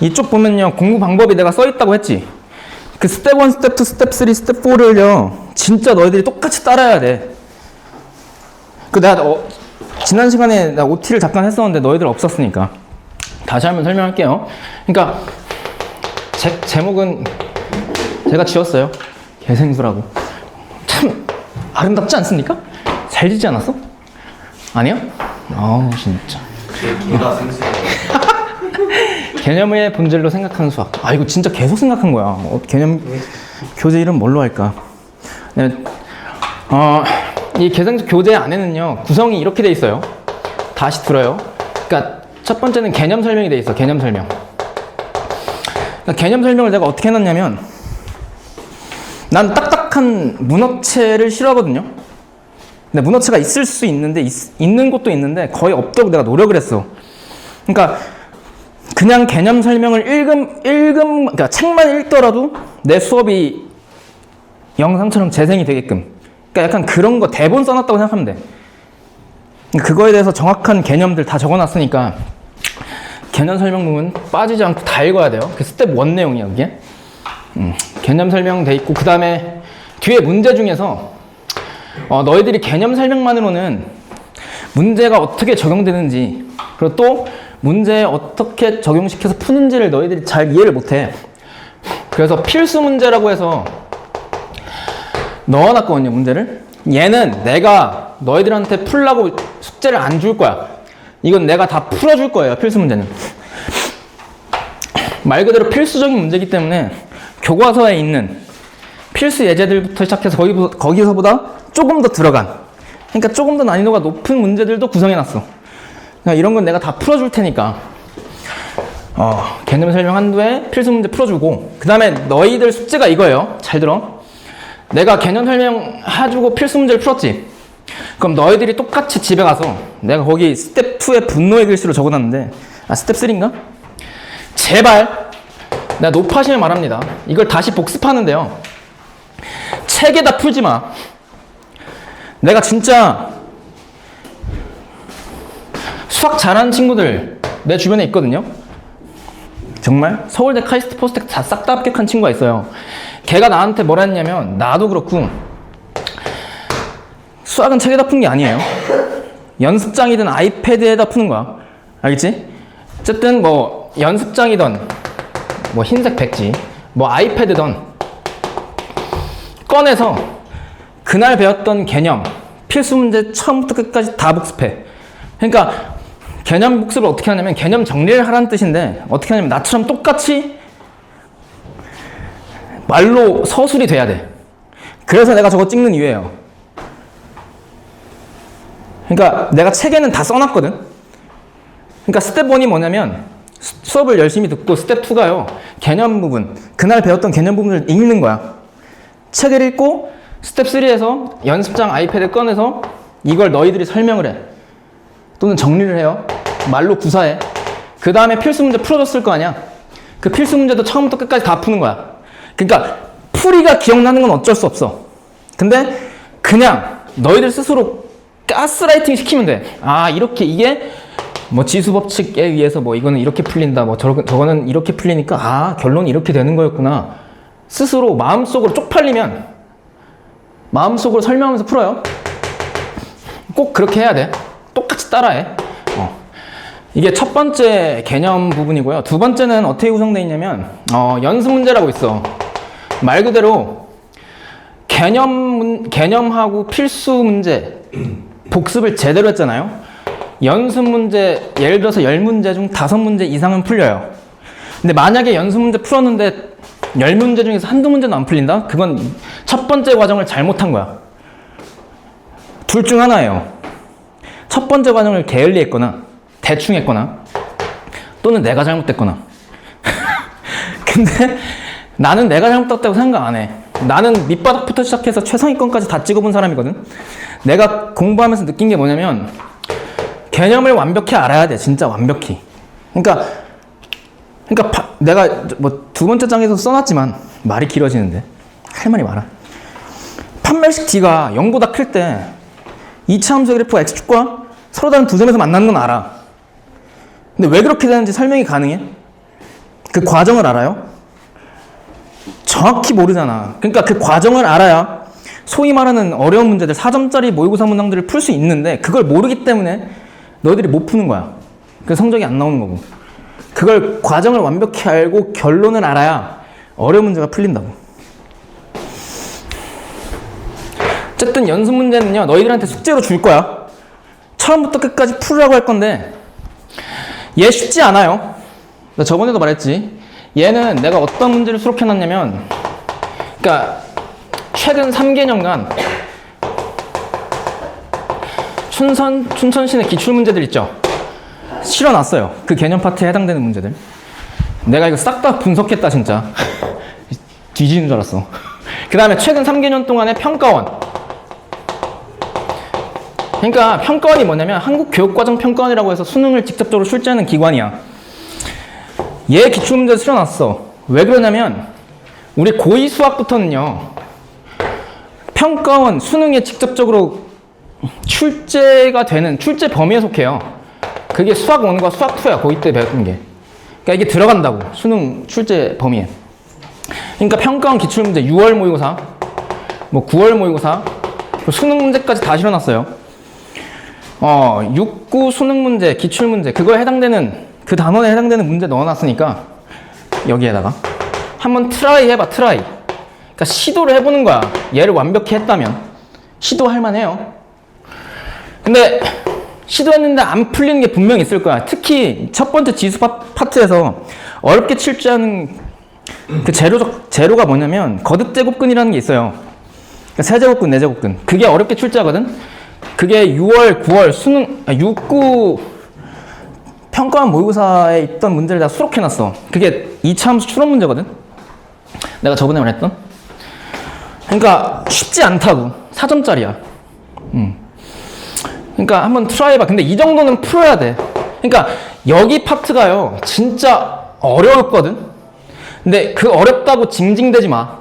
이쪽 보면요, 공부 방법이 내가 써있다고 했지. 그 스텝 1, 스텝 2, 스텝 3, 스텝 4를요 진짜 너희들이 똑같이 따라야 돼. 그 내가 지난 시간에 나 OT를 잠깐 했었는데 너희들 없었으니까 다시 한번 설명할게요. 그러니까 제목은 제가 지었어요. 개생수라고. 참 아름답지 않습니까? 잘 짓지 않았어? 아니야? 아우 진짜. 개가 생수예요. 개념의 본질로 생각하는 수학. 아 이거 진짜 계속 생각한 거야. 개념 교재 이름 뭘로 할까? 네. 이 개생수 교재 안에는요 구성이 이렇게 돼 있어요. 다시 들어요. 그러니까 첫 번째는 개념 설명이 돼 있어. 개념 설명. 그러니까 개념 설명을 내가 어떻게 해놨냐면, 난 딱딱한 문어체를 싫어하거든요. 근데 문어체가 있을 수 있는데 있는 곳도 있는데 거의 없도록 내가 노력을 했어. 그러니까 그냥 개념 설명을 그러니까 책만 읽더라도 내 수업이 영상처럼 재생이 되게끔. 그러니까 약간 그런 거 대본 써놨다고 생각하면 돼. 그거에 대해서 정확한 개념들 다 적어놨으니까 개념 설명 부분 빠지지 않고 다 읽어야 돼요. 그 스텝 1 내용이야, 그게. 개념 설명 돼 있고, 그 다음에 뒤에 문제 중에서 너희들이 개념 설명만으로는 문제가 어떻게 적용되는지, 그리고 또 문제에 어떻게 적용시켜서 푸는지를 너희들이 잘 이해를 못해. 그래서 필수 문제라고 해서 넣어놨거든요, 문제를. 얘는 내가 너희들한테 풀라고 숙제를 안 줄 거야. 이건 내가 다 풀어줄 거예요, 필수 문제는. 말 그대로 필수적인 문제이기 때문에 교과서에 있는 필수 예제들부터 시작해서 거기서보다 조금 더 들어간, 그러니까 조금 더 난이도가 높은 문제들도 구성해놨어. 그러니까 이런 건 내가 다 풀어줄 테니까 개념 설명 한두에 필수 문제 풀어주고, 그 다음에 너희들 숙제가 이거예요. 잘 들어. 내가 개념 설명 해주고 필수 문제를 풀었지. 그럼 너희들이 똑같이 집에 가서, 내가 거기 스텝 2에 분노의 글씨로 적어놨는데, 스텝 3인가? 제발, 내가 높아심에 말합니다. 이걸 다시 복습하는데요, 책에다 풀지 마. 내가 진짜 수학 잘하는 친구들 내 주변에 있거든요. 정말 서울대 카이스트 포스텍 다 싹 다 합격한 친구가 있어요. 걔가 나한테 뭐라 했냐면, 나도 그렇고 수학은 책에다 푸는 게 아니에요. 연습장이든 아이패드에다 푸는 거야. 알겠지? 어쨌든 뭐 연습장이든 뭐 흰색 백지, 뭐 아이패드든 꺼내서 그날 배웠던 개념 필수 문제 처음부터 끝까지 다 복습해. 그러니까 개념 복습을 어떻게 하냐면, 개념 정리를 하라는 뜻인데, 어떻게 하냐면 나처럼 똑같이 말로 서술이 돼야 돼. 그래서 내가 저거 찍는 이유예요. 그러니까 내가 책에는 다 써놨거든. 그러니까 스텝 1이 뭐냐면, 수업을 열심히 듣고, 스텝 2가요 개념 부분, 그날 배웠던 개념 부분을 읽는 거야. 책을 읽고 스텝 3에서 연습장 아이패드 꺼내서 이걸 너희들이 설명을 해, 또는 정리를 해요. 말로 구사해. 그 다음에 필수 문제 풀어줬을 거 아니야. 그 필수 문제도 처음부터 끝까지 다 푸는 거야. 그러니까 풀이가 기억나는 건 어쩔 수 없어. 근데 그냥 너희들 스스로 가스라이팅 시키면 돼. 이렇게, 이게 뭐 지수 법칙에 의해서 뭐 이거는 이렇게 풀린다, 뭐 저거는 이렇게 풀리니까 결론이 이렇게 되는 거였구나. 스스로 마음속으로 쪽팔리면 마음속으로 설명하면서 풀어요. 꼭 그렇게 해야 돼. 똑같이 따라해. 이게 첫 번째 개념 부분이고요. 두 번째는 어떻게 구성되어 있냐면, 연습 문제라고 있어. 말 그대로 개념하고 필수 문제 복습을 제대로 했잖아요. 연습 문제, 예를 들어서 10문제 중 5문제 이상은 풀려요. 근데 만약에 연습 문제 풀었는데 10문제 중에서 한두 문제는 안 풀린다? 그건 첫 번째 과정을 잘못한 거야. 둘 중 하나예요. 첫 번째 과정을 게을리 했거나 대충 했거나, 또는 내가 잘못됐거나. 근데 나는 내가 잘못됐다고 생각 안 해. 나는 밑바닥부터 시작해서 최상위권까지 다 찍어본 사람이거든. 내가 공부하면서 느낀 게 뭐냐면, 개념을 완벽히 알아야 돼. 진짜 완벽히. 그러니까 내가 뭐 두 번째 장에서 써놨지만 말이 길어지는데 할 말이 많아. 판별식 D가 0보다 클 때 2차 함수 그래프가 X축과 서로 다른 두 점에서 만나는 건 알아. 근데 왜 그렇게 되는지 설명이 가능해? 그 과정을 알아요? 정확히 모르잖아. 그러니까 그 과정을 알아야 소위 말하는 어려운 문제들, 4점짜리 모의고사 문항들을 풀 수 있는데 그걸 모르기 때문에 너희들이 못 푸는 거야. 그 성적이 안 나오는 거고. 그걸 과정을 완벽히 알고 결론을 알아야 어려운 문제가 풀린다고. 어쨌든 연습 문제는요, 너희들한테 숙제로 줄 거야. 처음부터 끝까지 풀으라고 할 건데 얘 쉽지 않아요. 나 저번에도 말했지. 얘는 내가 어떤 문제를 수록해놨냐면, 그러니까 최근 3개년간 춘천시내 기출문제들 있죠? 실어놨어요. 그 개념 파트에 해당되는 문제들. 내가 이거 싹 다 분석했다 진짜. 뒤지는 줄 알았어. 그 다음에 최근 3개년 동안의 평가원. 그러니까 평가원이 뭐냐면 한국교육과정평가원이라고 해서 수능을 직접적으로 출제하는 기관이야. 얘 기출문제 실어놨어. 왜 그러냐면 우리 고2 수학부터는요, 평가원 수능에 직접적으로 출제가 되는 출제 범위에 속해요. 그게 수학 1과 수학 2야. 고2 때 배웠던 게. 그러니까 이게 들어간다고, 수능 출제 범위에. 그러니까 평가원 기출문제 6월 모의고사, 뭐 9월 모의고사, 수능 문제까지 다 실어놨어요. 6, 9 수능 문제, 기출 문제, 그거에 해당되는, 그 단원에 해당되는 문제 넣어놨으니까 여기에다가 한번 트라이 해봐. 트라이. 그러니까 시도를 해보는 거야. 얘를 완벽히 했다면 시도할 만해요. 근데 시도했는데 안 풀리는 게 분명히 있을 거야. 특히 첫 번째 지수 파트에서 어렵게 출제하는 그 재료가 뭐냐면 거듭제곱근이라는 게 있어요. 그러니까 세제곱근, 네제곱근. 그게 어렵게 출제하거든. 그게 6월, 9월 수능, 6, 9 평가원 모의고사에 있던 문제를 다 수록해놨어. 그게 2차 함수 추론 문제거든. 내가 저번에 말했던. 그러니까 쉽지 않다고. 4점짜리야. 그러니까 한번 트라이 해봐. 근데 이 정도는 풀어야 돼. 그러니까 여기 파트가요, 진짜 어려웠거든. 근데 그 어렵다고 징징대지 마.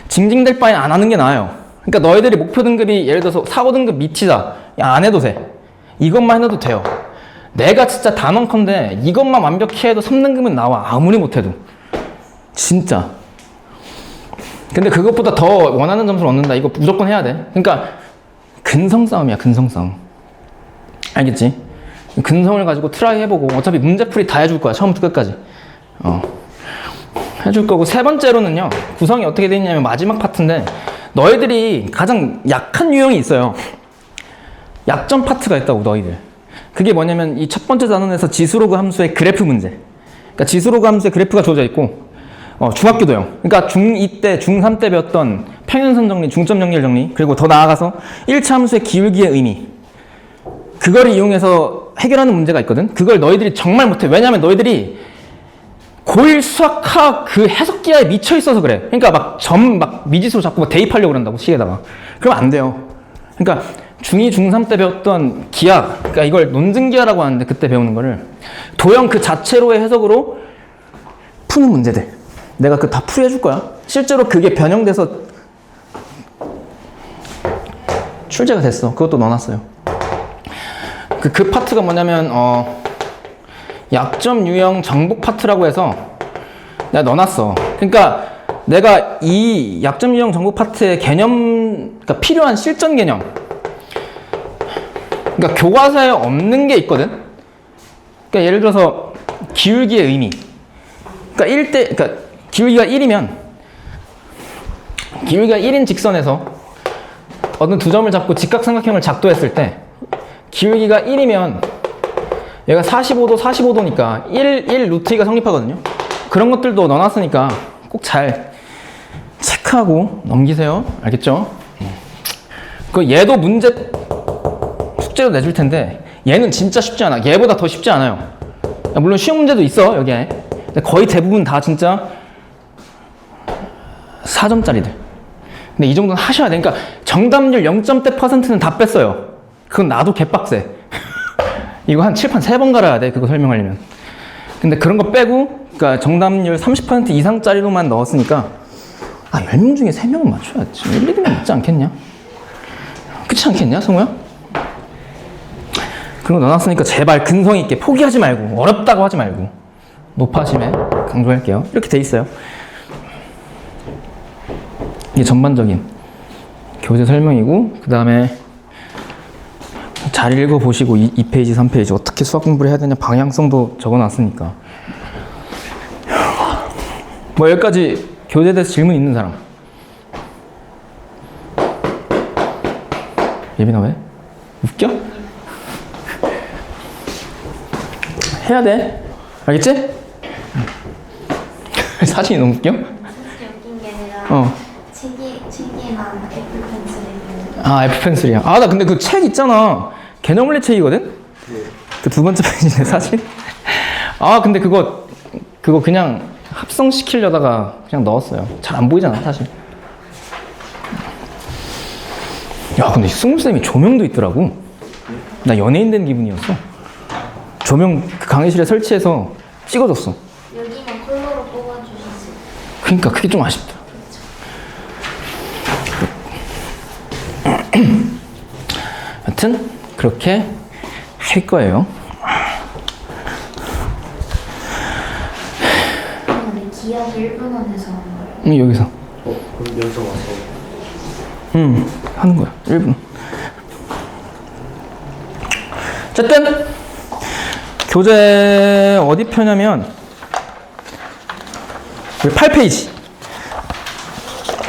징징댈 바엔 안 하는 게 나아요. 그러니까 너희들이 목표 등급이 예를 들어서 4, 5등급 밑이다. 야, 안 해도 돼. 이것만 해도 돼요. 내가 진짜 단언컨대 이것만 완벽히 해도 3등급은 나와. 아무리 못해도. 진짜. 근데 그것보다 더 원하는 점수를 얻는다. 이거 무조건 해야 돼. 그러니까 근성 싸움이야. 근성 싸움. 알겠지? 근성을 가지고 트라이 해보고, 어차피 문제풀이 다 해줄 거야. 처음부터 끝까지. 해줄 거고, 세 번째로는요, 구성이 어떻게 되어 있냐면 마지막 파트인데, 너희들이 가장 약한 유형이 있어요. 약점 파트가 있다고, 너희들. 그게 뭐냐면 이 첫 번째 단원에서 지수로그 함수의 그래프 문제. 그러니까 지수로그 함수의 그래프가 주어져 있고, 중학교도요. 그러니까 중2 때, 중3 때 배웠던 평행선 정리, 중점 연결 정리, 그리고 더 나아가서 1차 함수의 기울기의 의미. 그거를 이용해서 해결하는 문제가 있거든. 그걸 너희들이 정말 못해. 왜냐면 너희들이 고1 수학학 그 해석기하에 미쳐 있어서 그래. 그러니까 막 미지수로 자꾸 막 대입하려고 그런다고, 식에다가. 그러면 안 돼요. 그러니까 중2, 중3 때 배웠던 기하, 그러니까 이걸 논증기하라고 하는데, 그때 배우는 거를 도형 그 자체로의 해석으로 푸는 문제들. 내가 그거 다 풀이해줄 거야. 실제로 그게 변형돼서 출제가 됐어. 그것도 넣어놨어요. 그 파트가 뭐냐면 약점 유형 정복 파트라고 해서 내가 넣어놨어. 그러니까 내가 이 약점 유형 정복 파트의 개념, 그러니까 필요한 실전 개념, 그러니까 교과서에 없는 게 있거든. 그러니까 예를 들어서 기울기의 의미. 그러니까 기울기가 1이면 기울기가 1인 직선에서 어떤 두 점을 잡고 직각삼각형을 작도했을 때 기울기가 1이면 얘가 45도, 45도니까 1 루트 2가 성립하거든요. 그런 것들도 넣어놨으니까 꼭 잘 체크하고 넘기세요. 알겠죠? 얘도 문제 숙제로 내줄 텐데 얘는 진짜 쉽지 않아. 얘보다 더 쉽지 않아요. 물론 쉬운 문제도 있어, 여기에. 근데 거의 대부분 다 진짜 4점짜리들. 근데 이 정도는 하셔야 돼. 그러니까 정답률 0점대 %는 다 뺐어요. 그건 나도 개빡세. 이거 한 칠판 3번 갈아야 돼, 그거 설명하려면. 근데 그런 거 빼고, 그러니까 정답률 30% 이상짜리로만 넣었으니까, 10명 중에 3명은 맞춰야지. 1, 2명 있지 않겠냐? 그렇지 않겠냐, 성우야? 그런 거 넣어놨으니까 제발 근성 있게 포기하지 말고, 어렵다고 하지 말고. 높아심에 강조할게요. 이렇게 돼 있어요. 이게 전반적인 교재 설명이고, 그 다음에 잘 읽어보시고 2페이지, 3페이지 어떻게 수학 공부를 해야 되냐 방향성도 적어놨으니까. 뭐 여기까지 교재에 대해서 질문 있는 사람? 예빈아 왜? 웃겨? 해야 돼. 알겠지? 사진이 너무 웃겨? 사실 웃긴 게 아니라 책에만 애플펜슬이 아, 애플펜슬이야. 아, 나 근데 그 책 있잖아. 개념 원리 책이거든? 그 두 번째 페이지에 사진? 아, 근데 그거 그냥 합성시키려다가 그냥 넣었어요. 잘 안 보이잖아, 사실. 야, 근데 승우쌤이 조명도 있더라고. 나 연예인 된 기분이었어. 조명 그 강의실에 설치해서 찍어줬어. 여기만 컬러로 뽑아주셨어요. 그러니까 그게 좀 아쉽다. 여튼 그렇게 할 거예요. 근데 기억 1분 안에서 하는 거예요? 여기서. 그럼 여기서 와서 하는 거야. 1분. 어쨌든 교재 어디 펴냐면 8페이지.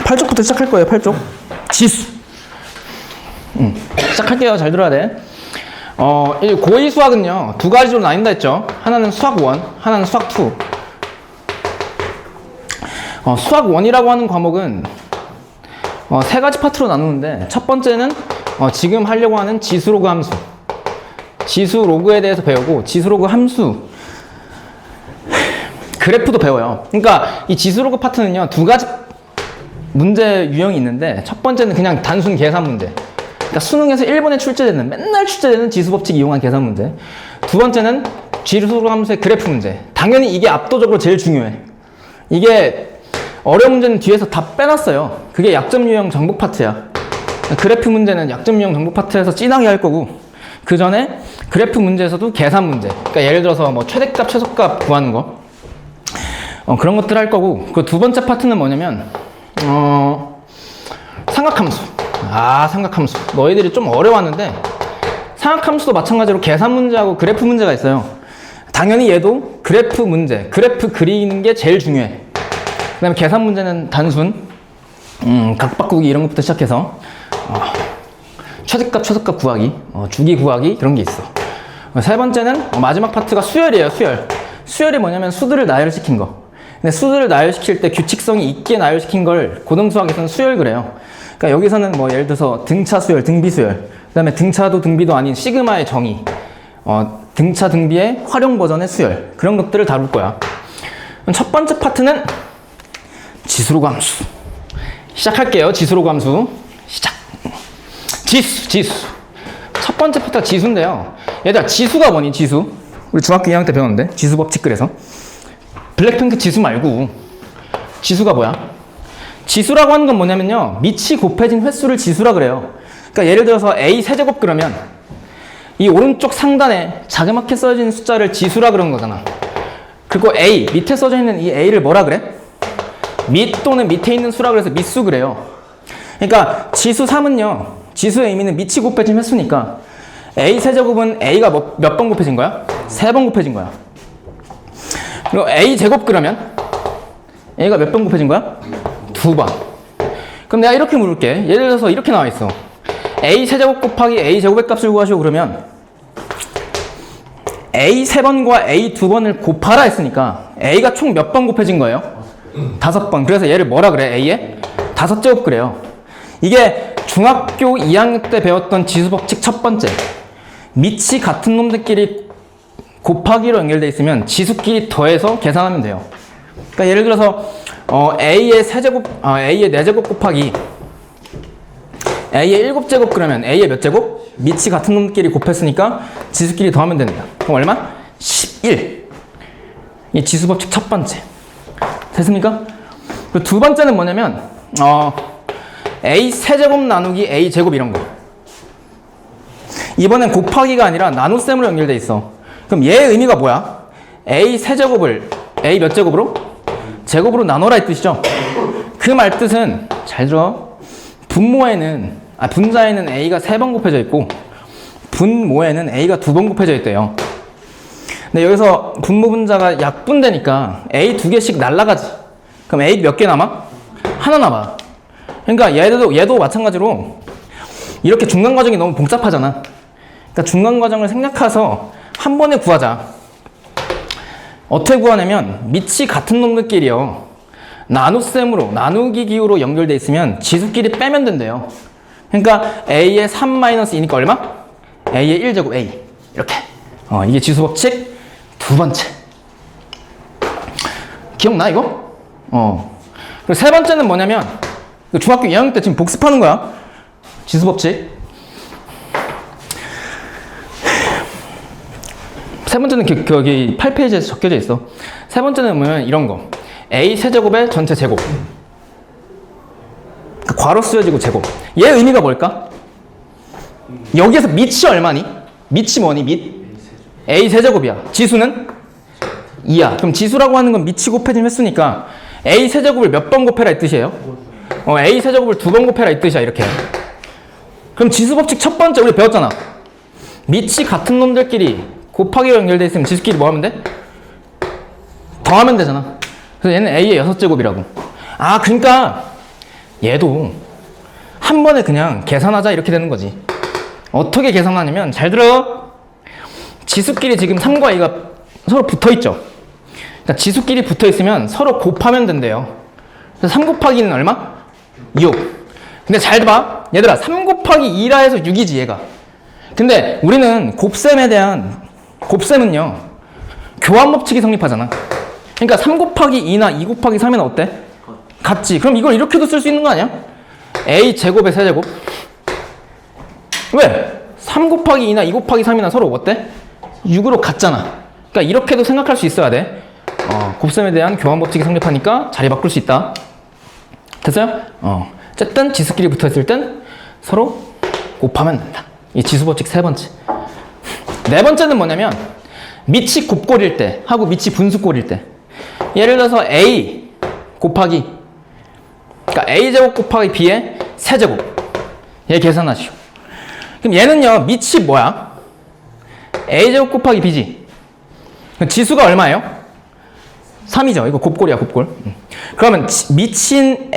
8쪽부터 시작할 거예요. 8쪽. 지수. 시작할게요. 잘 들어야 돼. 고2 수학은요, 두 가지로 나뉜다 했죠. 하나는 수학 1, 하나는 수학 2. 수학 1이라고 하는 과목은 세 가지 파트로 나누는데, 첫 번째는 지금 하려고 하는 지수로그 함수. 지수로그에 대해서 배우고, 지수로그 함수 그래프도 배워요. 그러니까 이 지수로그 파트는요, 두 가지 문제 유형이 있는데, 첫 번째는 그냥 단순 계산 문제. 그러니까 수능에서 1번에 출제되는, 맨날 출제되는 지수법칙 이용한 계산 문제. 두 번째는 지수로그 함수의 그래프 문제. 당연히 이게 압도적으로 제일 중요해. 이게 어려운 문제는 뒤에서 다 빼놨어요. 그게 약점 유형 정복 파트야. 그래프 문제는 약점 유형 정복 파트에서 진하게 할 거고, 그 전에 그래프 문제에서도 계산 문제. 그러니까 예를 들어서 뭐 최대값, 최소값 구하는 거. 그런 것들 할 거고, 그 두 번째 파트는 뭐냐면, 삼각함수. 삼각함수. 너희들이 좀 어려웠는데, 삼각함수도 마찬가지로 계산 문제하고 그래프 문제가 있어요. 당연히 얘도 그래프 문제, 그래프 그리는 게 제일 중요해. 그 다음에 계산 문제는 단순, 각 바꾸기 이런 것부터 시작해서, 최대값, 최소값 구하기, 주기 구하기, 그런 게 있어. 세 번째는 마지막 파트가 수열이에요, 수열. 수열이 뭐냐면 수들을 나열시킨 거. 근데 수들을 나열시킬 때 규칙성이 있게 나열시킨 걸 고등수학에서는 수열 그래요. 그러니까 여기서는 뭐 예를 들어서 등차 수열, 등비 수열, 그 다음에 등차도 등비도 아닌 시그마의 정의, 등차 등비의 활용 버전의 수열, 그런 것들을 다룰 거야. 첫 번째 파트는 지수로그 함수. 시작할게요. 지수로그 함수. 시작. 지수. 첫 번째 파트가 지수인데요. 얘들아, 지수가 뭐니, 지수? 우리 중학교 2학년 때 배웠는데, 지수 법칙 그래서. 블랙핑크 지수 말고, 지수가 뭐야? 지수라고 하는 건 뭐냐면요, 밑이 곱해진 횟수를 지수라 그래요. 그러니까 예를 들어서 A 세제곱 그러면, 이 오른쪽 상단에 자그맣게 써진 숫자를 지수라 그런 거잖아. 그리고 A, 밑에 써져 있는 이 A를 뭐라 그래? 밑 또는 밑에 있는 수라 그래서 밑수 그래요. 그러니까 지수 3은요, 지수의 의미는 밑이 곱해진 횟수니까 A 세제곱은 A가 몇 번 곱해진 거야? 3번 곱해진 거야. 그리고 A 제곱 그러면 A가 몇 번 곱해진 거야? 2번. 그럼 내가 이렇게 물을게. 예를 들어서 이렇게 나와 있어. A 세제곱 곱하기 A 제곱의 값을 구하시오 그러면 A 3번과 A 2번을 곱하라 했으니까 A가 총 몇 번 곱해진 거예요? 5번. 그래서 얘를 뭐라 그래? A의 5제곱 그래요. 이게 중학교 2학년 때 배웠던 지수법칙 첫 번째. 밑이 같은 놈들끼리 곱하기로 연결되어 있으면 지수끼리 더해서 계산하면 돼요. 그러니까 예를 들어서 A의 4제곱 곱하기 A의 7제곱 그러면 A의 몇 제곱? 밑이 같은 놈끼리 곱했으니까 지수끼리 더하면 된다. 그럼 얼마? 11. 이 지수법칙 첫 번째. 됐습니까? 그리고 두 번째는 뭐냐면 A 세제곱 나누기 A 제곱 이런 거. 이번엔 곱하기가 아니라 나눗셈으로 연결돼 있어. 그럼 얘의 의미가 뭐야? A 세제곱을 A 몇 제곱으로? 제곱으로 나눠라 이 뜻이죠. 그 말 뜻은 잘 들어. 분자에는 A가 3번 곱해져 있고 분모에는 A가 2번 곱해져 있대요. 근데 여기서 분모 분자가 약분되니까 A 2개씩 날라가지. 그럼 A 몇 개 남아? 하나 남아. 그러니까 얘도 마찬가지로 이렇게 중간 과정이 너무 복잡하잖아. 그러니까 중간 과정을 생략해서 한 번에 구하자. 어떻게 구하냐면 밑이 같은 놈들끼리요. 나눗셈으로 나누기 기호로 연결돼 있으면 지수끼리 빼면 된대요. 그러니까 A의 3-2니까 얼마? A의 1제곱 A. 이렇게. 이게 지수 법칙 두 번째. 기억나 이거? 그리고 세 번째는 뭐냐면 중학교 2학년 때 지금 복습하는 거야. 지수 법칙. 세 번째는 거기 8페이지에 적혀져 있어. 세 번째는 뭐냐면 이런 거. A 세제곱의 전체 제곱. 괄호 쓰여지고 제곱. 얘 의미가 뭘까? 여기에서 밑이 얼마니? 밑이 뭐니? 밑? A 세제곱이야. 지수는 2야. 그럼 지수라고 하는 건 밑이 곱해진 횟수니까 A 세제곱을 몇 번 곱해라 이 뜻이에요? A 세제곱을 2번 곱해라 이 뜻이야. 이렇게. 그럼 지수 법칙 첫 번째 우리 배웠잖아. 밑이 같은 놈들끼리 곱하기 연결돼 있으면 지수끼리 뭐 하면 돼? 더하면 되잖아. 그래서 얘는 A의 6제곱이라고. 그러니까 얘도 한 번에 그냥 계산하자 이렇게 되는 거지. 어떻게 계산하냐면 잘 들어. 지수끼리 지금 3과 2가 서로 붙어있죠. 그러니까 지수끼리 붙어있으면 서로 곱하면 된대요. 그래서 3 곱하기 2는 얼마? 6. 근데 잘 봐. 얘들아 3 곱하기 2라 해서 6이지 얘가. 근데 우리는 곱셈은요 교환 법칙이 성립하잖아. 그러니까 3 곱하기 2나 2 곱하기 3이나 어때? 같지. 그럼 이걸 이렇게도 쓸 수 있는 거 아니야? A 제곱의 세제곱. 왜? 3 곱하기 2나 2 곱하기 3이나 서로 어때? 6으로 같잖아. 그러니까 이렇게도 생각할 수 있어야 돼. 곱셈에 대한 교환 법칙이 성립하니까 자리 바꿀 수 있다. 됐어요? 어쨌든 지수끼리 붙어있을 땐 서로 곱하면 된다. 이 지수 법칙 세 번째. 네 번째는 뭐냐면 밑이 곱꼴일 때 하고 밑이 분수꼴일 때. 예를 들어서 A 곱하기 그러니까 A제곱 곱하기 B의 세제곱. 얘 계산하시오. 그럼 얘는요 밑이 뭐야? A제곱 곱하기 B지. 지수가 얼마예요? 3이죠. 이거 곱꼴이야 곱꼴. 그러면 밑인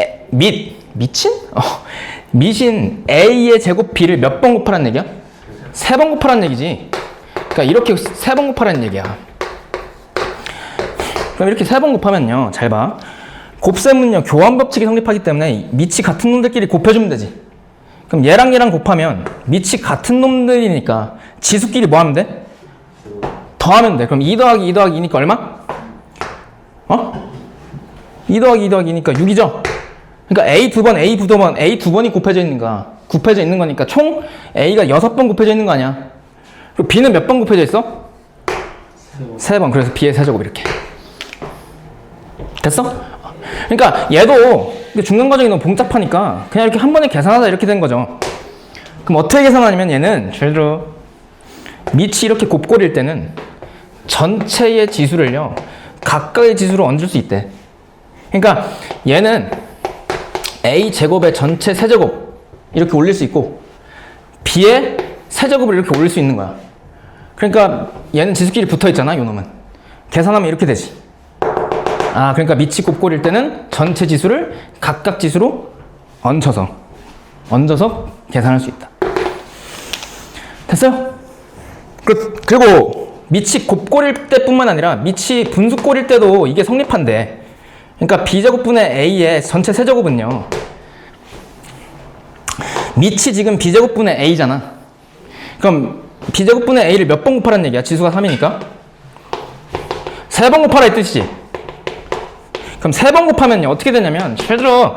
A의 제곱 B를 몇 번 곱하라는 얘기야? 3번 곱하라는 얘기지. 그러니까 이렇게 3번 곱하라는 얘기야. 그럼 이렇게 3번 곱하면요 잘 봐. 곱셈은요 교환 법칙이 성립하기 때문에 밑이 같은 놈들끼리 곱해주면 되지. 그럼 얘랑 곱하면 밑이 같은 놈들이니까 지수끼리 뭐 하면 돼? 더하면 돼. 그럼 2 더하기 2 더하기 2니까 얼마? 2 더하기 2 더하기 2니까 6이죠? 그러니까 A 두 번이 곱해져 있는 거니까 총 A가 6번 곱해져 있는 거 아니야? 그리고 B는 몇 번 곱해져 있어? 3번. 그래서 B의 세제곱 이렇게. 됐어? 그러니까 얘도 중간 과정이 너무 복잡하니까 그냥 이렇게 한 번에 계산하자 이렇게 된 거죠. 그럼 어떻게 계산하냐면 얘는 예를 들어 밑이 이렇게 곱꼴일 때는 전체의 지수를요 각각의 지수로 얹을 수 있대. 그러니까 얘는 A 제곱의 전체 세제곱 이렇게 올릴 수 있고 B의 세제곱을 이렇게 올릴 수 있는 거야. 그러니까 얘는 지수끼리 붙어 있잖아. 요 놈은 계산하면 이렇게 되지. 그러니까 밑이 곱꼴일 때는 전체 지수를 각각 지수로 얹어서 계산할 수 있다. 됐어요? 그리고 밑이 곱꼴일 때뿐만 아니라 밑이 분수꼴일 때도 이게 성립한대. 그러니까 B제곱분의 A의 전체 세제곱은요 밑이 지금 B제곱분의 A잖아. 그럼 B제곱분의 A를 몇 번 곱하라는 얘기야? 지수가 3이니까 3번 곱하라 이 뜻이지. 그럼 3번 곱하면요 어떻게 되냐면 예를 들어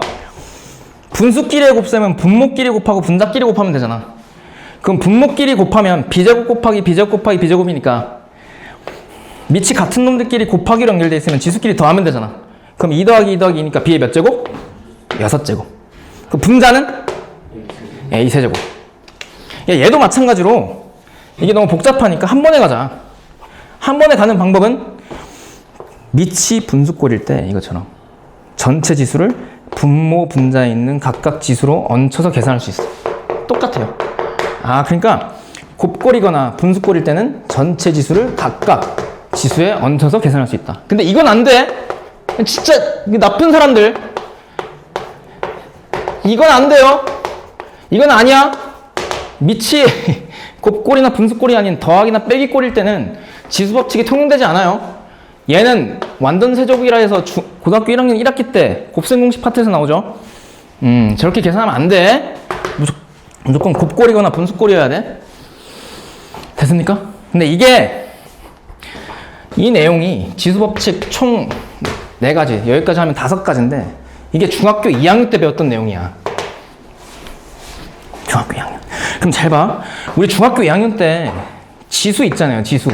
분수끼리의 곱셈은 분모끼리 곱하고 분자끼리 곱하면 되잖아. 그럼 분모끼리 곱하면 B제곱 곱하기 B제곱 곱하기 B제곱이니까 밑이 같은 놈들끼리 곱하기로 연결돼 있으면 지수끼리 더하면 되잖아. 그럼 2 더하기 2 더하기 2니까 B의 몇 제곱? 6제곱. 그 분자는? A 세제곱. 얘도 마찬가지로 이게 너무 복잡하니까 한 번에 가자. 한 번에 가는 방법은 밑이 분수꼴일 때 이것처럼 전체 지수를 분모 분자에 있는 각각 지수로 얹혀서 계산할 수 있어. 똑같아요. 아, 그러니까 곱꼴이거나 분수꼴일 때는 전체 지수를 각각 지수에 얹혀서 계산할 수 있다. 근데 이건 안 돼. 진짜 나쁜 사람들. 이건 안 돼요. 이건 아니야. 밑이 곱꼴이나 분수꼴이 아닌 더하기나 빼기꼴일 때는 지수 법칙이 통용되지 않아요. 얘는 완전 세제곱이라 해서 고등학교 1학년 1학기 때 곱셈 공식 파트에서 나오죠. 저렇게 계산하면 안 돼. 무조건 곱꼴이거나 분수꼴이어야 돼. 됐습니까? 근데 이 내용이 지수 법칙 총 4가지, 여기까지 하면 5가지인데 이게 중학교 2학년 때 배웠던 내용이야. 중학교 2학년. 그럼 잘 봐. 우리 중학교 2학년 때 지수 있잖아요, 지수.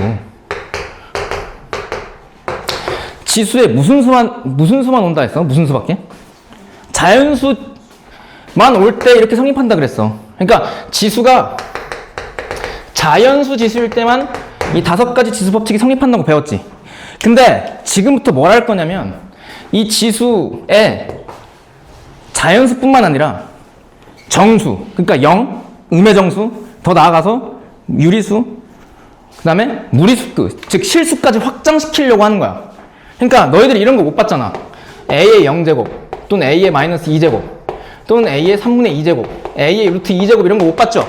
지수에 무슨 수만 온다 했어? 무슨 수밖에? 자연수만 올 때 이렇게 성립한다 그랬어. 그러니까 지수가 자연수 지수일 때만 이 5가지 지수 법칙이 성립한다고 배웠지. 근데 지금부터 뭘 할 거냐면 이 지수에 자연수뿐만 아니라 정수, 그러니까 0, 음의 정수, 더 나아가서 유리수, 그 다음에 무리수, 즉 실수까지 확장시키려고 하는 거야. 그러니까 너희들이 이런 거 못 봤잖아. a의 0제곱 또는 a의 마이너스 2제곱 또는 a의 3분의 2제곱 a의 루트 2제곱 이런 거 못 봤죠?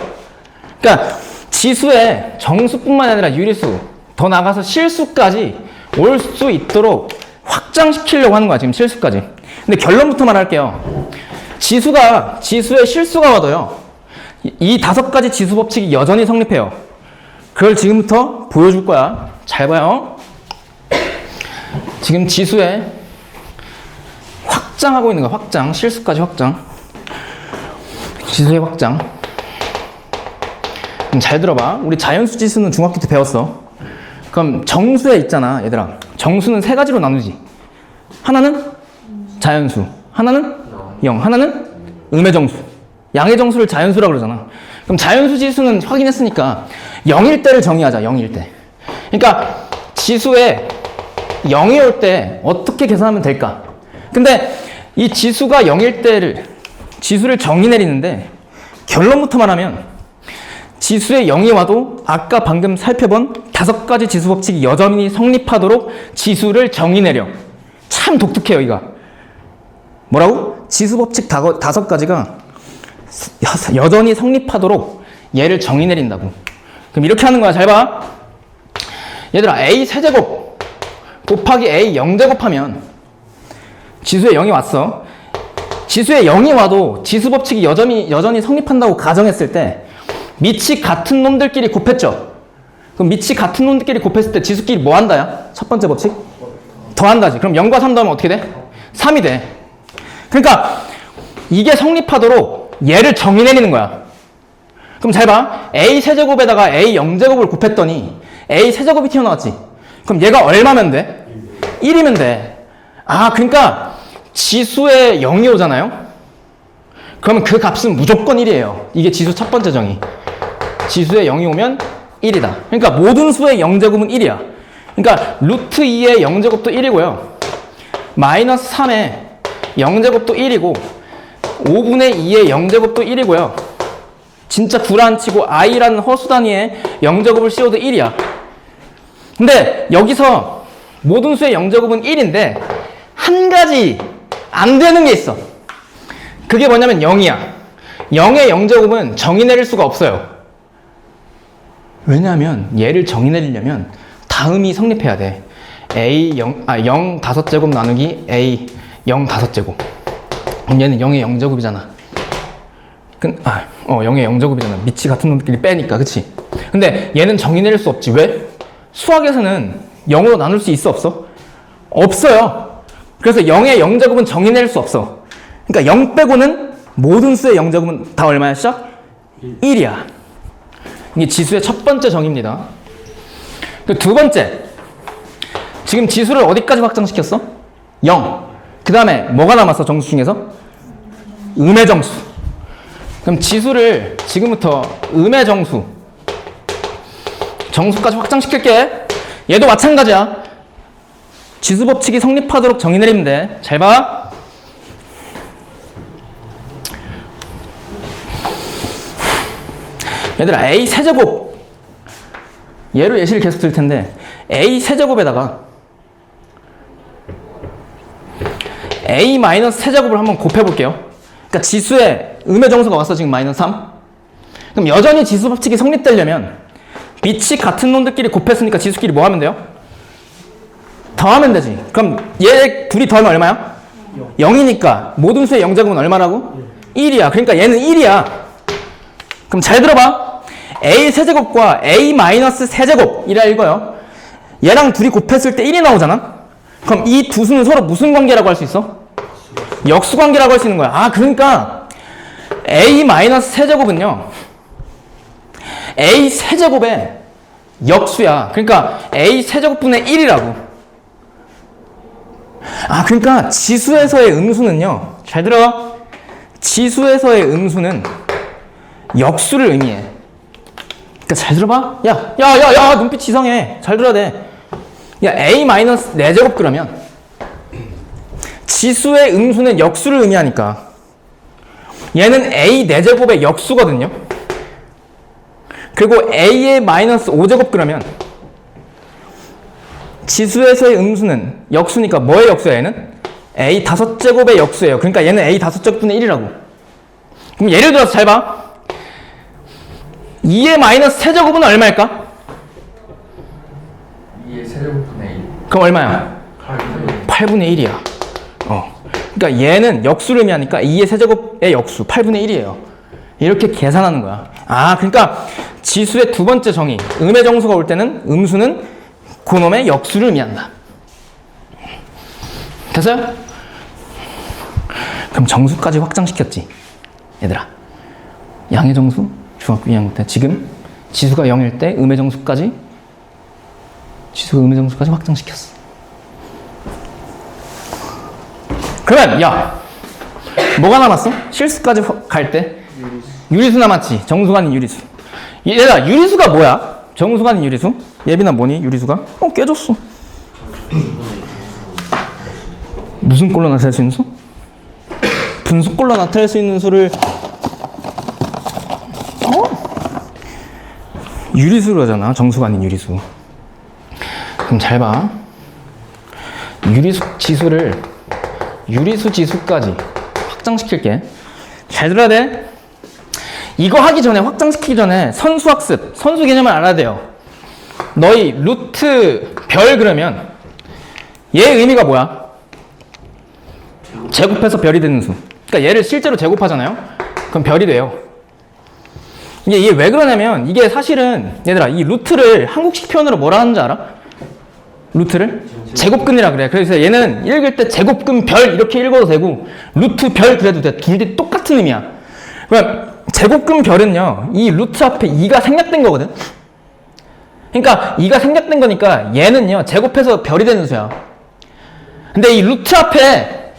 그러니까 지수에 정수뿐만 아니라 유리수, 더 나가서 실수까지 올 수 있도록 확장시키려고 하는 거야, 지금 실수까지. 근데 결론부터 말할게요. 지수에 실수가 와도요, 이 5가지 지수 법칙이 여전히 성립해요. 그걸 지금부터 보여줄 거야. 잘 봐요. 지금 지수에 확장하고 있는 거야, 확장. 실수까지 확장. 지수의 확장. 그럼 잘 들어봐. 우리 자연수 지수는 중학교 때 배웠어. 그럼 정수에 있잖아, 얘들아. 정수는 3가지로 나누지. 하나는 자연수, 하나는 0, 하나는 음의 정수. 양의 정수를 자연수라고 그러잖아. 그럼 자연수 지수는 확인했으니까 0일 때를 정의하자, 0일 때. 그러니까 지수에 0이 올 때 어떻게 계산하면 될까? 근데 이 지수가 0일 때를, 지수를 정의 내리는데 결론부터 말하면 지수에 0이 와도 아까 방금 살펴본 5가지 지수 법칙이 여전히 성립하도록 지수를 정의 내려. 참 독특해요, 이거. 뭐라고? 지수 법칙 5가지가 여전히 성립하도록 얘를 정의 내린다고. 그럼 이렇게 하는 거야. 잘 봐. 얘들아, a 세제곱 곱하기 a 0제곱 하면 지수에 0이 왔어. 지수에 0이 와도 지수 법칙이 여전히 성립한다고 가정했을 때 밑이 같은 놈들끼리 곱했죠. 그럼 밑이 같은 놈들끼리 곱했을 때 지수끼리 뭐 한다야? 첫 번째 법칙? 더한다지. 그럼 0과 3 더하면 어떻게 돼? 3이 돼. 그러니까 이게 성립하도록 얘를 정의 내리는 거야. 그럼 잘 봐. a 세제곱에다가 a 0제곱을 곱했더니 a 세제곱이 튀어나왔지. 그럼 얘가 얼마면 돼? 1이면 돼. 아, 그러니까 지수에 0이 오잖아요? 그러면 그 값은 무조건 1이에요. 이게 지수 첫 번째 정의. 지수에 0이 오면 1이다. 그러니까 모든 수의 0제곱은 1이야. 그러니까 루트 2의 0제곱도 1이고요. 마이너스 3의 0제곱도 1이고 5분의 2의 0제곱도 1이고요. 진짜 구라안치고 i라는 허수 단위의 0제곱을 씌워도 1이야. 근데 여기서 모든 수의 0제곱은 1인데 한 가지 안 되는 게 있어. 그게 뭐냐면 0이야. 0의 0제곱은 정의 내릴 수가 없어요. 왜냐하면 얘를 정의 내리려면 다음이 성립해야 돼. a 0 5제곱 나누기 a 0 5제곱. 그럼 얘는 0의 0제곱이잖아. 0의 0제곱이잖아. 밑이 같은 놈들끼리 빼니까, 그치? 근데 얘는 정의 내릴 수 없지. 왜? 수학에서는 0으로 나눌 수 있어, 없어? 없어요. 그래서 0의 0제곱은 정의 내릴 수 없어. 그러니까 0 빼고는 모든 수의 0제곱은 다 얼마야, 시작? 1이야. 이게 지수의 첫 번째 정의입니다. 두 번째. 지금 지수를 어디까지 확장시켰어? 0. 그 다음에 뭐가 남았어, 정수 중에서? 음의 정수. 그럼 지수를 지금부터 음의 정수까지 확장시킬게. 얘도 마찬가지야. 지수 법칙이 성립하도록 정의 내리면 돼. 잘 봐. 얘들아, A 세제곱. 얘로 예시를 계속 들 텐데, A 세제곱에다가 A 마이너스 세제곱을 한번 곱해볼게요. 그러니까 지수에 음의 정수가 왔어, 지금 마이너스 3. 그럼 여전히 지수 법칙이 성립되려면 빛이 같은 놈들끼리 곱했으니까 지수끼리 뭐 하면 돼요? 더하면 되지. 그럼 얘 둘이 더하면 얼마야? 0이니까 모든 수의 0제곱은 얼마라고? 1이야. 그러니까 얘는 1이야. 그럼 잘 들어봐. A 세제곱과 A 마이너스 세제곱이라 읽어요. 얘랑 둘이 곱했을 때 1이 나오잖아? 그럼 이 두 수는 서로 무슨 관계라고 할 수 있어? 역수 관계라고 할 수 있는 거야. 아, 그러니까 A 마이너스 세제곱은요, A 세제곱의 역수야. 그러니까 A 세제곱분의 1이라고. 아, 그러니까 지수에서의 음수는요, 잘 들어. 지수에서의 음수는 역수를 의미해. 그러니까 잘 들어봐. 야, 눈빛 이상해. 잘 들어야 돼. 야, A 마이너스 4제곱 그러면 지수의 음수는 역수를 의미하니까 얘는 A 4제곱의 역수거든요. 그리고 A의 마이너스 5제곱 그러면 지수에서의 음수는 역수니까 뭐의 역수야, 얘는? A 5제곱의 역수예요. 그러니까 얘는 A 5제곱분의 1이라고. 그럼 예를 들어서 잘 봐. 2의 마이너스 세제곱은 얼마일까? 2의 세제곱분의 1. 그럼 얼마야? 8분의 1이야. 그러니까 얘는 역수를 의미하니까 2의 세제곱의 역수 8분의 1이에요. 이렇게 계산하는 거야. 아, 그러니까 지수의 두 번째 정의, 음의 정수가 올 때는 음수는 그놈의 역수를 의미한다. 됐어요? 그럼 정수까지 확장시켰지, 얘들아. 양의 정수, 중학교 2학년 때. 지금 지수가 0일 때 음의 정수까지, 지수가 음의 정수까지 확장시켰어. 그러면 야, 뭐가 남았어? 실수까지 갈 때 유리수 남았지. 정수가 아닌 유리수. 얘들아, 유리수가 뭐야? 정수가 아닌 유리수? 예빈아, 뭐니 유리수가? 깨졌어. 무슨 꼴로 나타낼 수 있는 수? 분수꼴로 나타낼 수 있는 수를 유리수로 하잖아. 정수가 아닌 유리수. 그럼 잘 봐. 유리수 지수를 유리수 지수까지 확장시킬게. 잘 들어야 돼. 이거 하기 전에, 확장시키기 전에 선수학습, 선수 개념을 알아야 돼요. 너희 루트 별 그러면 얘의 의미가 뭐야? 제곱해서 별이 되는 수. 그러니까 얘를 실제로 제곱하잖아요. 그럼 별이 돼요. 이게 왜 그러냐면, 이게 사실은 얘들아, 이 루트를 한국식 표현으로 뭐라 하는지 알아? 루트를? 제곱근이라 그래. 그래서 얘는 읽을 때 제곱근 별 이렇게 읽어도 되고 루트 별 그래도 돼. 둘 다 똑같은 의미야. 그럼 제곱근 별은요, 이 루트 앞에 2가 생략된 거거든. 그러니까 2가 생략된 거니까 얘는요, 제곱해서 별이 되는 수야. 근데 이 루트 앞에,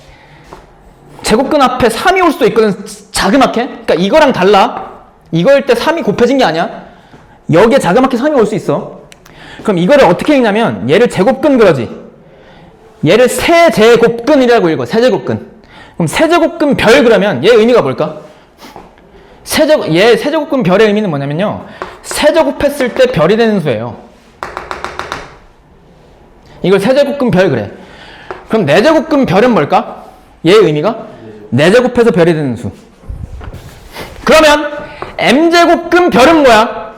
제곱근 앞에 3이 올 수도 있거든, 자그맣게. 그러니까 이거랑 달라. 이거일 때 3이 곱해진 게 아니야. 여기에 자그맣게 3이 올 수 있어. 그럼 이거를 어떻게 읽냐면, 얘를 제곱근 그러지. 얘를 세제곱근이라고 읽어. 세제곱근. 그럼 세제곱근 별 그러면 얘 의미가 뭘까? 얘 세제곱근 별의 의미는 뭐냐면요, 세제곱했을 때 별이 되는 수예요. 이걸 세제곱근 별 그래. 그럼 네제곱근 별은 뭘까? 얘의 의미가? 네제곱해서 별이 되는 수. 그러면 m제곱근 별은 뭐야?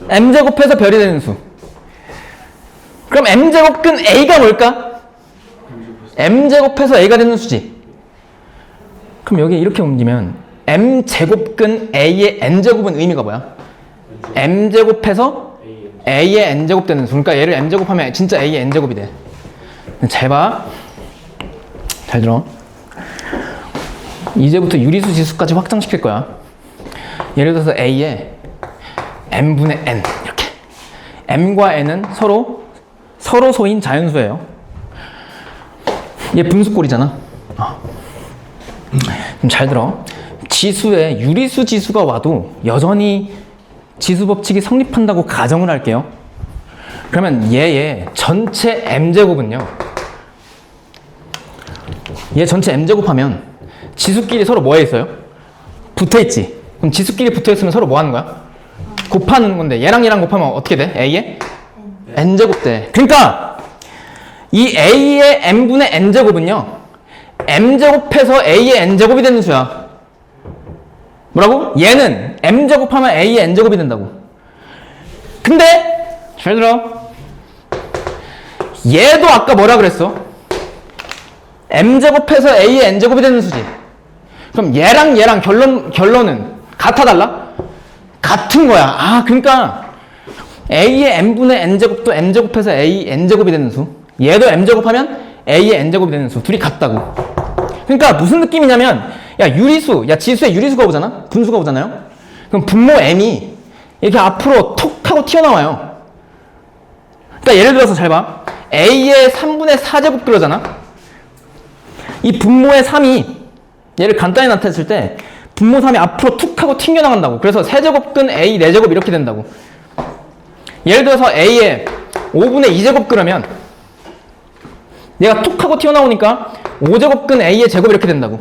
m제곱해서 별이 되는 수. 그럼 m제곱근 a가 뭘까? m제곱해서 a가 되는 수지. 그럼 여기 이렇게 옮기면 m제곱근 a의 n제곱은 의미가 뭐야? m제곱해서 a의 n제곱 되는 수. 그러니까 얘를 m제곱하면 진짜 a의 n제곱이 돼. 잘 봐. 잘 들어. 이제부터 유리수 지수까지 확장시킬 거야. 예를 들어서 a의 m분의 n 이렇게. m과 n은 서로 소인 자연수예요. 얘 분수꼴이잖아. 그럼 잘 들어. 지수에 유리수 지수가 와도 여전히 지수 법칙이 성립한다고 가정을 할게요. 그러면 얘의 전체 m제곱은요. 얘 전체 m제곱 하면 지수끼리 서로 뭐에 있어요? 붙어있지. 그럼 지수끼리 붙어있으면 서로 뭐 하는 거야? 곱하는 건데 얘랑 얘랑 곱하면 어떻게 돼? a의 n제곱 돼. 그러니까 이 a의 n분의 n제곱은요. m제곱해서 a의 n제곱이 되는 수야. 뭐라고? 얘는 m제곱하면 a의 n제곱이 된다고. 근데 잘 들어. 얘도 아까 뭐라 그랬어? m제곱해서 a의 n제곱이 되는 수지. 그럼 얘랑 얘랑 결론은 같아 달라? 같은 거야. 아, 그러니까 a의 n분의 n제곱도 m제곱해서 a n제곱이 되는 수. 얘도 m제곱하면 a의 n제곱이 되는 수. 둘이 같다고. 그러니까 무슨 느낌이냐면 야 유리수, 야 지수에 유리수가 오잖아? 분수가 오잖아요? 그럼 분모 m이 이렇게 앞으로 톡 하고 튀어나와요. 그러니까 예를 들어서 잘 봐. a의 3분의 4제곱 그러잖아? 이 분모의 3이 얘를 간단히 나타냈을 때 분모 3이 앞으로 툭 하고 튕겨나간다고. 그래서 세제곱근 a 4제곱 이렇게 된다고. 예를 들어서 a의 5분의 2제곱 그러면 얘가 툭 하고 튀어나오니까 5제곱근 a의 제곱 이렇게 된다고.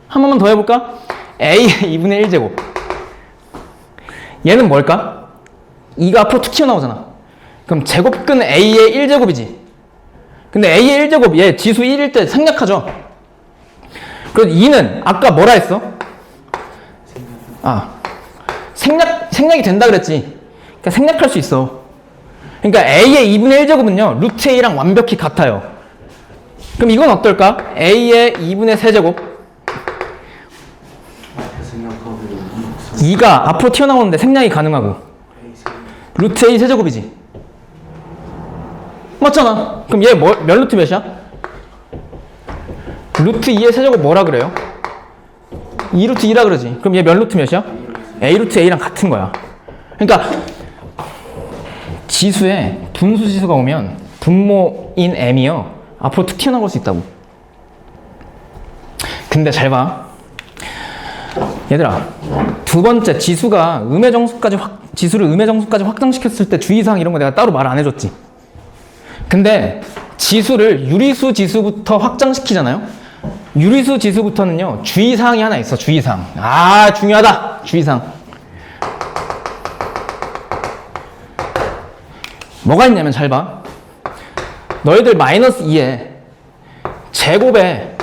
한 번만 더 해볼까? a의 2분의 1제곱. 얘는 뭘까? 2가 앞으로 툭 튀어나오잖아. 그럼 제곱근 a의 1제곱이지. 근데 a의 1제곱 얘 지수 1일 때 생략하죠. 그래서 2는 아까 뭐라 했어? 아, 생략이 된다 그랬지. 그러니까 생략할 수 있어. 그러니까 a의 2분의 1제곱은요 루트 a랑 완벽히 같아요. 그럼 이건 어떨까? a의 2분의 세제곱 2가 앞으로 튀어나오는데 생략이 가능하고 루트 a 세제곱이지. 맞잖아. 그럼 얘 몇 루트 몇이야? 루트 2의 세제곱 뭐라 그래요? 2루트 2라 그러지. 그럼 얘 몇 루트 몇이야? a 루트 a랑 같은 거야. 그러니까 지수에 분수 지수가 오면 분모인 m이요 앞으로 툭 튀어나올 수 있다고. 근데 잘 봐. 얘들아, 두 번째 지수가 지수를 음의 정수까지 확장시켰을 때 주의사항 이런 거 내가 따로 말 안 해줬지. 근데 지수를 유리수 지수부터 확장시키잖아요. 유리수 지수부터는요 주의사항이 하나 있어. 주의사항. 아, 중요하다. 주의사항. 뭐가 있냐면 잘 봐. 너희들 마이너스 2에 제곱에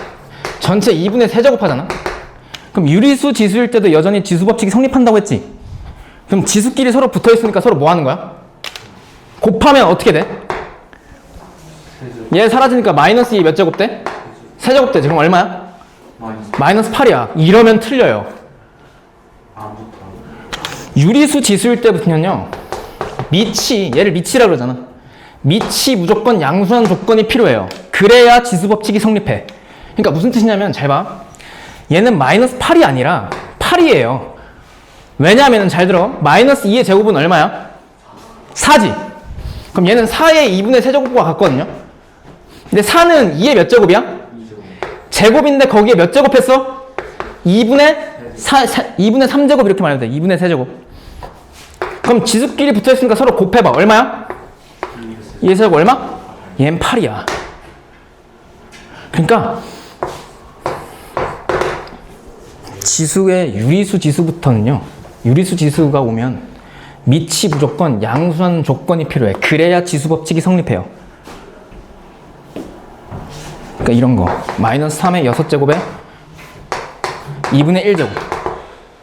전체 2분의 세제곱 하잖아. 그럼 유리수 지수일 때도 여전히 지수 법칙이 성립한다고 했지. 그럼 지수끼리 서로 붙어 있으니까 서로 뭐 하는 거야? 곱하면 어떻게 돼? 얘 사라지니까 마이너스 2 몇 제곱 돼? 세제곱 되지. 그럼 얼마야? 마이너스 8이야. 이러면 틀려요. 유리수 지수일 때부터는요 얘를 미치라 그러잖아. 미치 무조건 양수한 조건이 필요해요. 그래야 지수 법칙이 성립해. 그러니까 무슨 뜻이냐면 잘 봐. 얘는 마이너스 8이 아니라 8이에요. 왜냐하면 잘 들어. 마이너스 2의 제곱은 얼마야? 4지. 그럼 얘는 4의 2분의 세제곱과 같거든요. 근데 4는 2의 몇 제곱이야? 제곱인데 거기에 몇 제곱 했어? 2분의 3제곱 이렇게 말해도 돼. 2분의 세제곱. 그럼 지수끼리 붙어있으니까 서로 곱해봐. 얼마야? 2의 세제곱 얼마? 얘는 8이야. 그러니까 지수의 유리수 지수부터는요 유리수 지수가 오면 미치 무조건 양수한 조건이 필요해. 그래야 지수 법칙이 성립해요. 그러니까 이런 거 마이너스 3의 6제곱에 2분의 1제곱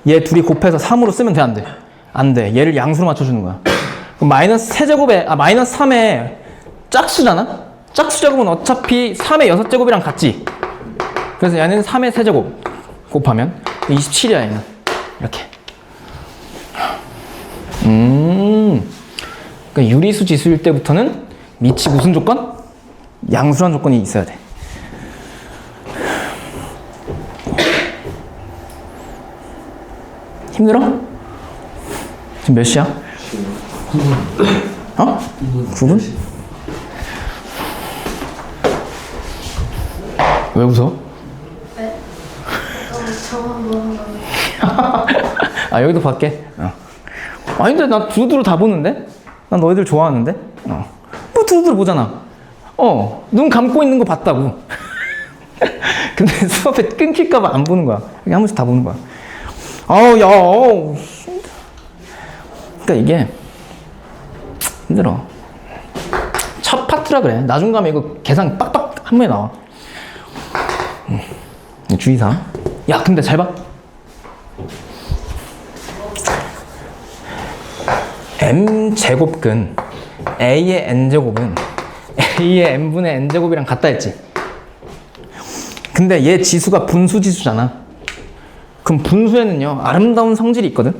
얘 둘이 곱해서 3으로 쓰면 돼? 안 돼? 안 돼. 얘를 양수로 맞춰주는 거야. 그럼 마이너스 3제곱에 마이너스 3의 짝수잖아? 짝수 제곱은 어차피 3의 6제곱이랑 같지. 그래서 얘는 3의 세제곱 곱하면 27이야 얘는. 이렇게. 그러니까 유리수 지수일 때부터는 미치 무슨 조건? 양수란 조건이 있어야 돼. 힘들어? 지금 몇 시야? 9분. 어? 9분? 왜 웃어? 네. 저만 보는 거. 아, 여기도 밖에? 어. 아니, 근데 나 두루두루 다 보는데? 난 너희들 좋아하는데? 뭐 두루두루 보잖아. 눈 감고 있는 거 봤다고. 근데 수업에 끊길까봐 안 보는 거야. 그냥 한 번씩 다 보는 거야. 그러니까 이게 힘들어. 첫 파트라 그래. 나중 가면 이거 계산 빡빡 한 번에 나와. 주의사항. 야, 근데 잘 봐. m제곱근 a의 n제곱은 a의 n분의 n제곱이랑 같다 했지. 근데 얘 지수가 분수지수잖아. 그럼 분수에는요 아름다운 성질이 있거든.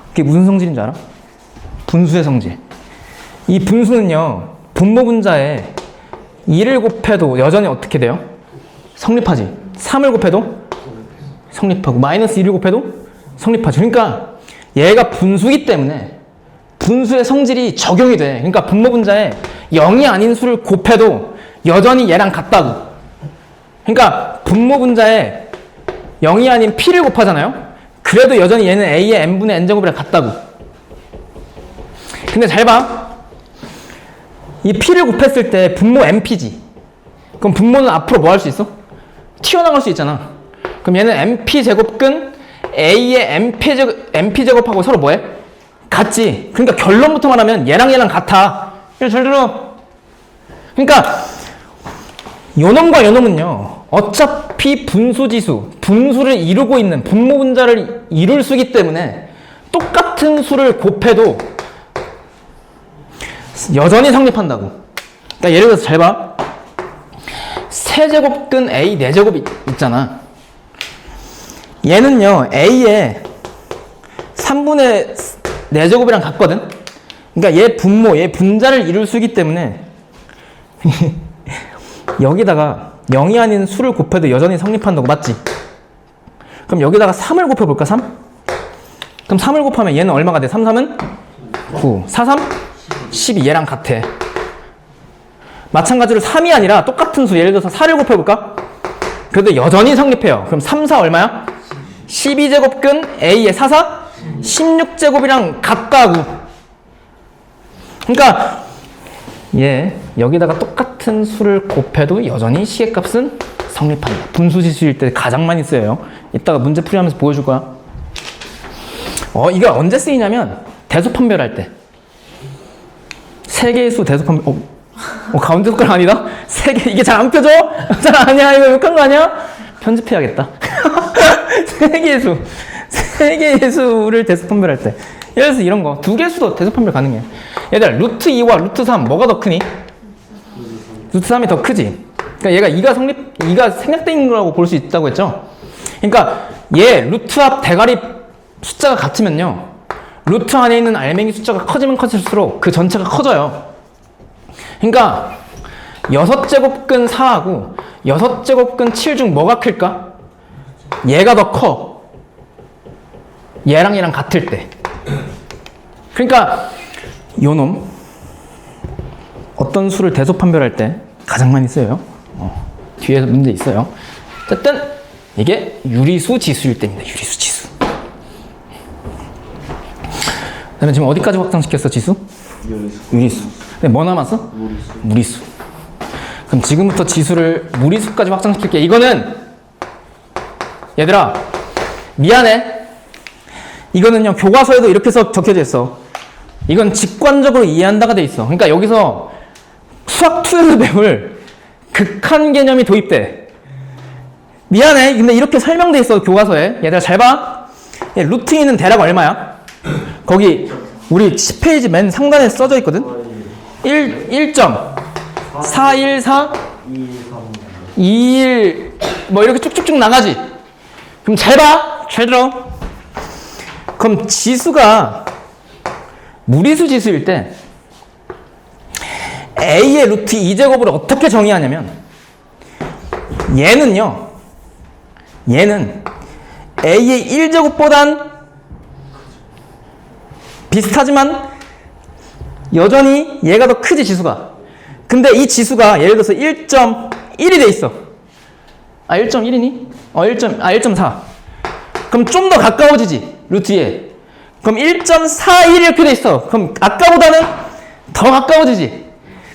그게 무슨 성질인 줄 알아? 분수의 성질. 이 분수는요 분모 분자에 2를 곱해도 여전히 어떻게 돼요? 성립하지. 3을 곱해도 성립하고 마이너스 1을 곱해도 성립하지. 그러니까 얘가 분수기 때문에 분수의 성질이 적용이 돼. 그러니까 분모 분자에 0이 아닌 수를 곱해도 여전히 얘랑 같다고. 그러니까 분모 분자에 0이 아닌 p를 곱하잖아요. 그래도 여전히 얘는 a의 n분의 n제곱이랑 같다고. 근데 잘 봐. 이 p를 곱했을 때 분모 np지. 그럼 분모는 앞으로 뭐 할 수 있어? 튀어나갈 수 있잖아. 그럼 얘는 np제곱근 a의 np제곱하고 서로 뭐해? 같지. 그러니까 결론부터 말하면 얘랑 같아. 잘 들어. 그러니까 요놈과 요놈은요 어차피 분수지수, 분수를 이루고 있는 분모 분자를 이룰 수기 때문에 똑같은 수를 곱해도 여전히 성립한다고. 그러니까 예를 들어서 잘 봐. 세제곱근 a 4제곱이 있잖아. 얘는요 a의 3분의 4제곱이랑 같거든. 그러니까 얘 분모, 얘 분자를 이룰 수기 때문에 여기다가 0이 아닌 수를 곱해도 여전히 성립한다고. 맞지? 그럼 여기다가 3을 곱해볼까? 3? 그럼 3을 곱하면 얘는 얼마가 돼? 3, 3은 9, 4, 3? 12. 얘랑 같아. 마찬가지로 3이 아니라 똑같은 수, 예를 들어서 4를 곱해볼까? 그래도 여전히 성립해요. 그럼 3, 4 얼마야? 12제곱근 a의 4, 4? 16제곱이랑 같다고. 그러니까 얘 여기다가 똑같은 수를 곱해도 여전히 시계값은 성립한다. 분수지수일 때 가장 많이 쓰여요. 이따가 문제 풀이하면서 보여줄 거야. 이게 언제 쓰이냐면 대소판별할 때. 세 개의 수 대소판별. 가운데 숟가락 아니다? 세 개. 이게 잘 안 펴져? 잘 아니야? 이거 욕한 거 아니야? 편집해야겠다. 세 개의 수를 대소판별할 때. 예를 들어서 이런 거. 2개의 수도 대소판별 가능해. 얘들아, 루트 2와 루트 3 뭐가 더 크니? 루트 3이 더 크지. 그러니까 얘가 2가 생략된 거라고 볼 수 있다고 했죠. 그러니까 얘 루트 앞 대가리 숫자가 같으면요. 루트 안에 있는 알맹이 숫자가 커지면 커질수록 그 전체가 커져요. 그러니까 6제곱근 4하고 6제곱근 7 중 뭐가 클까? 얘가 더 커. 얘랑 같을 때. 그러니까 요놈 어떤 수를 대소판별할 때 가장 많이 써요. 뒤에서 문제 있어요. 어쨌든 이게 유리수 지수일 때입니다. 유리수 지수. 그다음에 지금 어디까지 확장시켰어? 지수? 유리수. 근데 뭐 남았어? 무리수. 그럼 지금부터 지수를 무리수까지 확장시킬게. 이거는 얘들아 미안해. 이거는요 교과서에도 이렇게 적혀져 있어. 이건 직관적으로 이해한다가 돼 있어. 그러니까 여기서 수학 2에서 배울 극한 개념이 도입돼. 미안해. 근데 이렇게 설명돼 있어 교과서에. 얘들아 잘 봐. 루트 2는 대략 얼마야? 거기 우리 10페이지 맨 상단에 써져 있거든. 1.414 21 뭐 이렇게 쭉쭉쭉 나가지. 그럼 잘 봐. 잘 들어. 그럼 지수가 무리수 지수일 때 a의 루트 2제곱을 어떻게 정의하냐면 얘는 a의 1제곱보단 비슷하지만 여전히 얘가 더 크지 지수가. 근데 이 지수가 예를 들어서 1.1이 돼 있어. 1.1이니? 1.4. 그럼 좀 더 가까워지지 루트에. 그럼 1.41 이렇게 돼 있어. 그럼 아까보다는 더 가까워지지.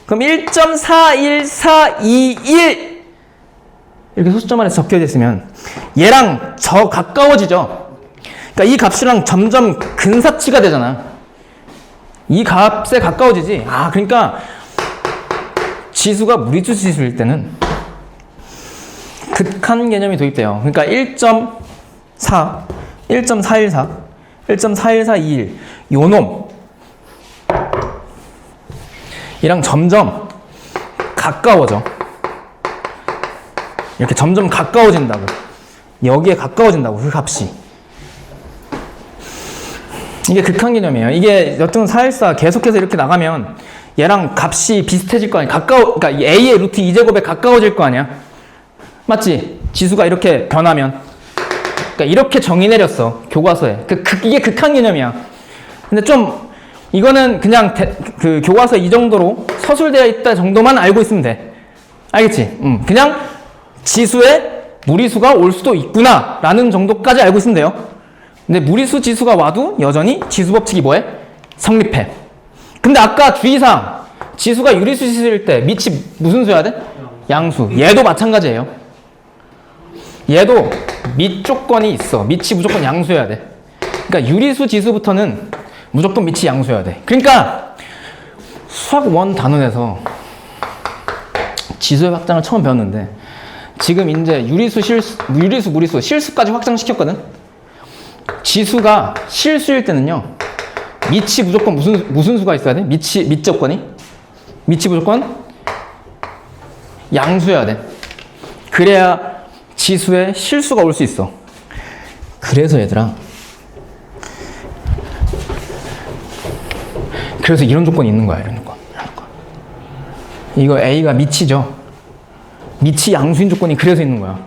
그럼 1.41421 이렇게 소수점 안에 적혀져 있으면 얘랑 저 가까워지죠. 그러니까 이 값이랑 점점 근사치가 되잖아. 이 값에 가까워지지. 아, 그러니까 지수가 무리수 지수일 때는 극한 개념이 도입돼요. 그러니까 1.4, 1.414, 1.41421 요놈 이랑 점점 가까워져. 이렇게 점점 가까워진다고. 여기에 가까워진다고, 그 값이. 이게 극한 개념이에요. 이게 여튼 414 계속해서 이렇게 나가면 얘랑 값이 비슷해질 거 아니야. 그러니까 a의 루트 2제곱에 가까워질 거 아니야. 맞지? 지수가 이렇게 변하면. 그러니까 이렇게 정의 내렸어, 교과서에. 이게 극한 개념이야. 근데 좀 이거는 그냥 그 교과서 이 정도로 서술되어 있다 정도만 알고 있으면 돼. 알겠지? 그냥 지수에 무리수가 올 수도 있구나 라는 정도까지 알고 있으면 돼요. 근데 무리수 지수가 와도 여전히 지수 법칙이 뭐해? 성립해. 근데 아까 주의사항, 지수가 유리수 지수일 때 밑이 무슨 수여야 돼? 양수. 얘도 마찬가지예요. 얘도 밑 조건이 있어. 밑이 무조건 양수여야 돼. 그러니까 유리수 지수부터는 무조건 밑이 양수여야 돼. 그러니까 수학 1 단원에서 지수의 확장을 처음 배웠는데 지금 이제 유리수, 무리수, 실수까지 확장시켰거든? 지수가 실수일 때는요, 밑이 무조건 무슨 수가 있어야 돼? 밑 조건이? 밑이 무조건 양수여야 돼. 그래야 지수에 실수가 올 수 있어. 그래서 얘들아, 그래서 이런 조건이 있는 거야, 이런 조건. 이거 A가 밑이죠. 밑이 양수인 조건이 그래서 있는 거야.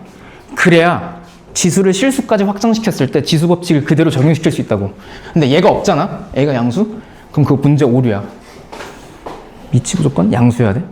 그래야 지수를 실수까지 확장시켰을 때 지수 법칙을 그대로 적용시킬 수 있다고. 근데 얘가 없잖아? A가 양수? 그럼 그거 문제 오류야. 밑이 무조건 양수여야 돼.